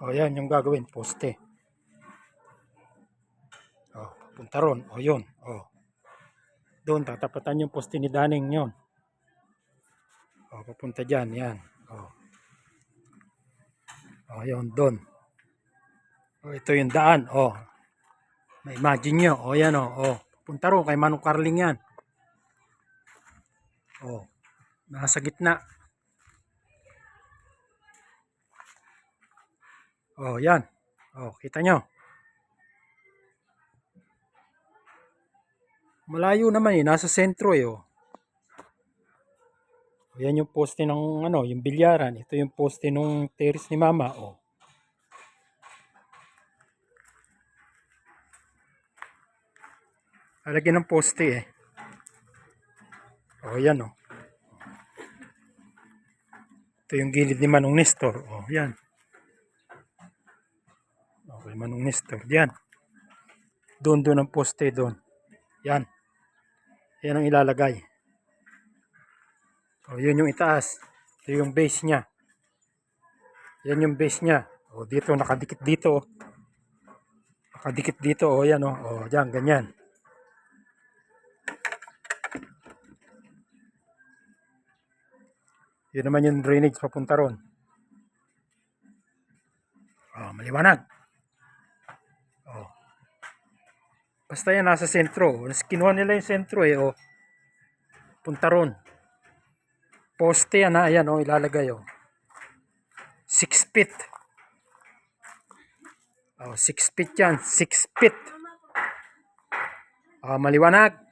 O yan yung gagawin, poste. O, punta ron. O yun. O. Doon, tatapatan yung poste ni Daning yun. O, pupunta dyan. Yan. O. O, yun. Doon. O, ito yung daan. O. Na-imagine nyo. O, yan o. O. Punta ron kay Manong Carling yan. O. Nasa gitna. O, yan. O, kita nyo. Malayo naman eh. Nasa sentro eh. O. Yan yung poste ng ano, yung bilyaran. Ito yung poste ng terrace ni Mama. O. Alagyan ng poste eh. O, yan o. Ito yung gilid ni Manong Nestor. O, yan. Okay, Manong Nestor. Yan. Doon ang poste doon. Yan. Yan ang ilalagay. O, yun yung itaas. Ito yung base niya. Yan yung base niya. O, dito, nakadikit dito. Nakadikit dito. O, yan o. O, yan, ganyan. Yun naman yung drainage papunta ron. O, maliwanag. O. Basta yan nasa sentro. Kinuha nila yung sentro eh. O. Punta ron. Poste yan ha. Ayan o, ilalagay o. 6 feet. O, 6 feet yan. 6 feet. O, maliwanag.